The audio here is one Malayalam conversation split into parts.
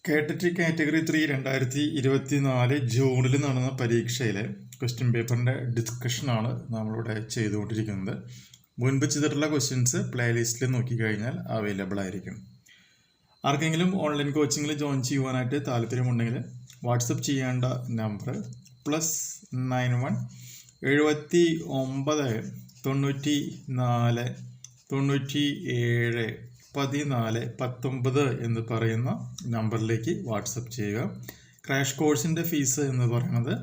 കേട്ടറ്റ് കാറ്റഗറി 3 2024 ജൂണിൽ നടന്ന പരീക്ഷയിലെ ക്വസ്റ്റ്യൻ പേപ്പറിൻ്റെ ഡിസ്കഷനാണ് നമ്മളിവിടെ ചെയ്തുകൊണ്ടിരിക്കുന്നത്. മുൻപ് ചെയ്തിട്ടുള്ള ക്വസ്റ്റ്യൻസ് പ്ലേലിസ്റ്റിൽ നോക്കിക്കഴിഞ്ഞാൽ അവൈലബിൾ ആയിരിക്കും. ആർക്കെങ്കിലും ഓൺലൈൻ കോച്ചിങ്ങിൽ ജോയിൻ ചെയ്യുവാനായിട്ട് താല്പര്യമുണ്ടെങ്കിൽ വാട്സപ്പ് ചെയ്യേണ്ട നമ്പർ +91 79 94 97 14 19 എന്ന് പറയുന്ന നമ്പറിലേക്ക് വാട്സപ്പ് ചെയ്യുക. ക്രാഷ് കോഴ്സിൻ്റെ ഫീസ് എന്ന് പറയുന്നത്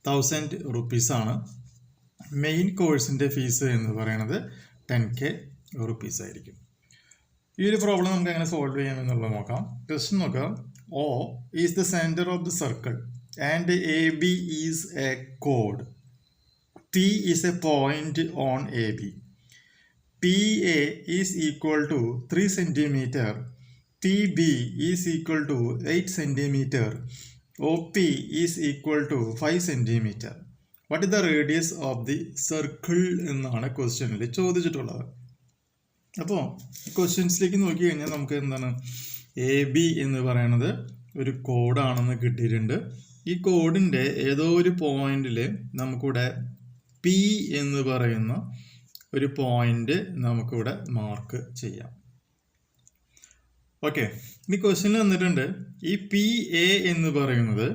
1000 റുപ്പീസാണ്. മെയിൻ കോഴ്സിൻ്റെ ഫീസ് എന്ന് പറയുന്നത് 10K റുപ്പീസ് ആയിരിക്കും. ഈ ഒരു പ്രോബ്ലം നമുക്ക് എങ്ങനെ സോൾവ് ചെയ്യാമെന്നുള്ളത് നോക്കാം. ക്വസ്റ്റ്യൻ നോക്കാം. O is the center of the circle and AB is a chord. P is a point on AB. PA is equal to 3 cm. PB is equal to 8 cm. OP is equal to 5 cm. What is the radius of the circle എന്നാണ് ക്വസ്റ്റ്യനിൽ ചോദിച്ചിട്ടുള്ളത്. അപ്പോൾ ക്വസ്റ്റ്യൻസിലേക്ക് നോക്കി കഴിഞ്ഞാൽ നമുക്ക് എന്താണ് AB എന്ന് പറയുന്നത് ഒരു കോഡാണെന്ന് കിട്ടിയിട്ടുണ്ട്. ഈ കോഡിൻ്റെ ഏതോ ഒരു പോയിന്റിൽ നമുക്കിവിടെ P എന്ന് പറയുന്ന ഒരു പോയിന്റ് നമുക്കിവിടെ മാർക്ക് ചെയ്യാം. ഓക്കെ, ഇനി ക്വസ്റ്റ്യനിൽ വന്നിട്ടുണ്ട് ഈ PA എന്ന് പറയുന്നത്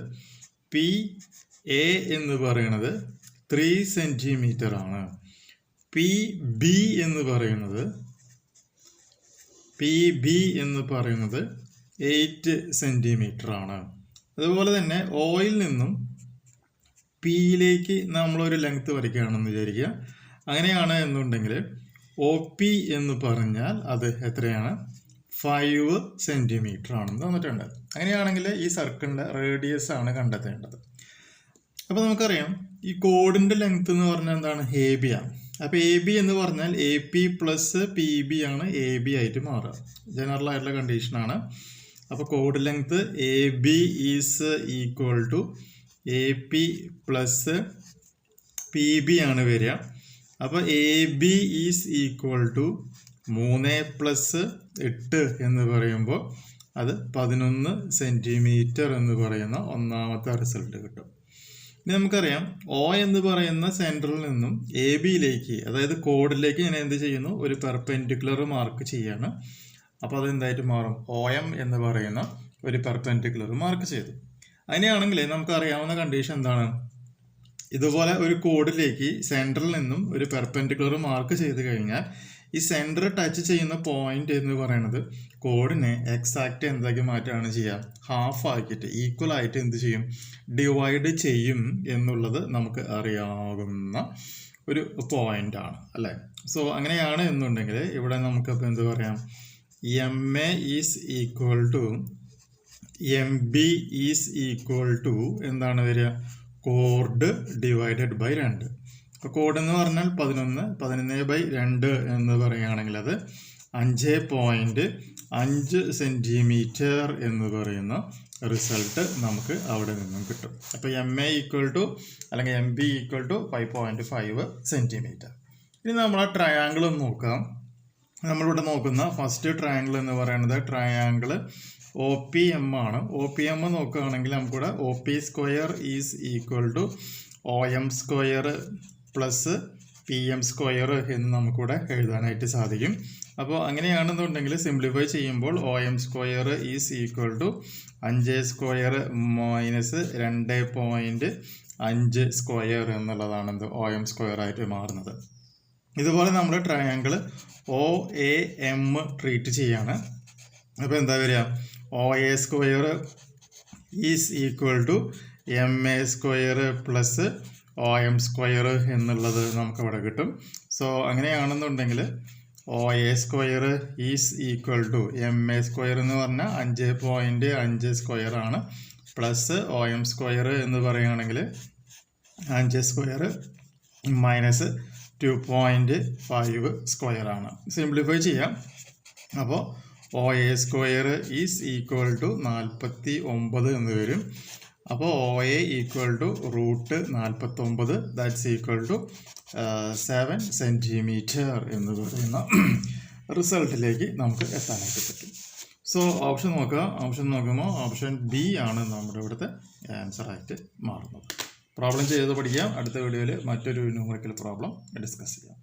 3 സെൻറ്റിമീറ്റർ ആണ്. PB എന്ന് പറയുന്നത് 8 സെൻറ്റിമീറ്റർ ആണ്. അതുപോലെ തന്നെ ഓയിൽ നിന്നും Pയിലേക്ക് നമ്മളൊരു ലെങ്ത് വരയ്ക്കുകയാണെന്ന് വിചാരിക്കുക. അങ്ങനെയാണ് എന്നുണ്ടെങ്കിൽ OP എന്ന് പറഞ്ഞാൽ അത് എത്രയാണ്? 5 സെൻറ്റിമീറ്റർ ആണെന്ന് തന്നിട്ടുണ്ട്. അങ്ങനെയാണെങ്കിൽ ഈ സർക്കിളിൻ്റെ റേഡിയസ് ആണ് കണ്ടെത്തേണ്ടത്. അപ്പോൾ നമുക്കറിയാം ഈ കോഡിൻ്റെ ലെങ്ത് എന്ന് പറഞ്ഞാൽ എന്താണ്? AB ആണ്. അപ്പോൾ AB എന്ന് പറഞ്ഞാൽ AP + PB ആണ് AB ആയിട്ട് മാറുക. ജനറൽ ആയിട്ടുള്ള കണ്ടീഷനാണ്. അപ്പോൾ കോഡ് length AB is equal to AP + PB ആണ് വരിക. അപ്പോൾ AB ഈസ് ഈക്വൽ ടു 3 + 8 എന്ന് പറയുമ്പോൾ അത് 11 സെൻറ്റിമീറ്റർ എന്ന് പറയുന്ന ഒന്നാമത്തെ റിസൾട്ട് കിട്ടും. ഇനി നമുക്കറിയാം O എന്ന് പറയുന്ന സെൻറ്ററിൽ നിന്നും ABയിലേക്ക്, അതായത് കോഡിലേക്ക് ഞാൻ എന്ത് ചെയ്യുന്നു? ഒരു പെർപെൻഡിക്കുലർ മാർക്ക് ചെയ്യാണ്. അപ്പോൾ അത് എന്തായിട്ട് മാറും? OM എന്ന് പറയുന്ന ഒരു പെർപെൻഡിക്കുലർ മാർക്ക് ചെയ്തു. അങ്ങനെയാണെങ്കിൽ നമുക്കറിയാവുന്ന കണ്ടീഷൻ എന്താണ്? ഇതുപോലെ ഒരു കോഡിലേക്ക് സെൻറ്ററിൽ നിന്നും ഒരു പെർപെൻഡിക്കുലർ മാർക്ക് ചെയ്ത് കഴിഞ്ഞാൽ ഈ സെൻറ്റർ ടച്ച് ചെയ്യുന്ന പോയിന്റ് എന്ന് പറയുന്നത് കോഡിനെ എക്സാക്റ്റ് എന്താക്കി മാറ്റുകയാണ് ചെയ്യുക? ഹാഫ് ആക്കിയിട്ട് ഈക്വൽ ആയിട്ട് എന്ത് ചെയ്യും? ഡിവൈഡ് ചെയ്യും എന്നുള്ളത് നമുക്ക് അറിയാവുന്ന ഒരു പോയിന്റ് ആണ് അല്ലേ? സോ അങ്ങനെയാണ് എന്നുണ്ടെങ്കിൽ ഇവിടെ നമുക്കപ്പോൾ എന്ത് പറയാം? MA is equal to MB is equal to എന്താണ് വരിക? കോഡ് ഡിവൈഡഡ് ബൈ 2. അപ്പോൾ കോഡ് എന്ന് പറഞ്ഞാൽ 11/2 എന്ന് പറയുകയാണെങ്കിൽ അത് 5.5 സെൻറ്റിമീറ്റർ എന്ന് പറയുന്ന റിസൾട്ട് നമുക്ക് അവിടെ നിന്നും കിട്ടും. അപ്പോൾ MA ഈക്വൽ ടു അല്ലെങ്കിൽ MB ഈക്വൽ ടു 5.5 സെൻറ്റിമീറ്റർ. ഇനി നമ്മൾ ആ ട്രയാങ്കിൾ ഒന്ന് നോക്കാം. നമ്മളിവിടെ നോക്കുന്ന ഫസ്റ്റ് ട്രയാങ്കിൾ എന്ന് പറയുന്നത് ട്രയാങ്കിൾ OPM ആണ്. OPM നോക്കുകയാണെങ്കിൽ നമുക്കിവിടെ OP² is equal to OM² + PM² എന്ന് നമുക്കിവിടെ എഴുതാനായിട്ട് സാധിക്കും. അപ്പോൾ അങ്ങനെയാണെന്നുണ്ടെങ്കിൽ സിംപ്ലിഫൈ ചെയ്യുമ്പോൾ OM² ഈസ് ഈക്വൽ ടു 5² - 2.5² എന്നുള്ളതാണ് എന്ത്? OM² ആയിട്ട് മാറുന്നത്. ഇതുപോലെ നമ്മൾ ട്രയാങ്കിൾ OAM ട്രീറ്റ് ചെയ്യാണ്. അപ്പോൾ എന്താ വരിക? OA² is equal to MA² + OM² എന്നുള്ളത് നമുക്കവിടെ കിട്ടും. സോ അങ്ങനെയാണെന്നുണ്ടെങ്കിൽ OA² is equal to MA² എന്ന് പറഞ്ഞാൽ 5.5² ആണ്, പ്ലസ് OM² എന്ന് പറയുകയാണെങ്കിൽ 5² - 2.5² ആണ്. സിംപ്ലിഫൈ ചെയ്യാം. അപ്പോൾ OA² ഈസ് ഈക്വൽ ടു 49 എന്ന് വരും. അപ്പോൾ OA equal to √49 that's equal to 7 centimetre എന്ന് പറയുന്ന റിസൾട്ടിലേക്ക് നമുക്ക് എത്താനായിട്ട് പറ്റും. സോ ഓപ്ഷൻ നോക്കുക. ഓപ്ഷൻ നോക്കുമ്പോൾ ഓപ്ഷൻ ബി ആണ് നമ്മുടെ ഇവിടുത്തെ ആൻസർ ആയിട്ട് മാറുന്നത്. പ്രോബ്ലം ചെയ്ത് പഠിക്കാം. അടുത്ത വീഡിയോയിൽ മറ്റൊരു ന്യൂമറിക്കൽ പ്രോബ്ലം ഡിസ്കസ് ചെയ്യാം.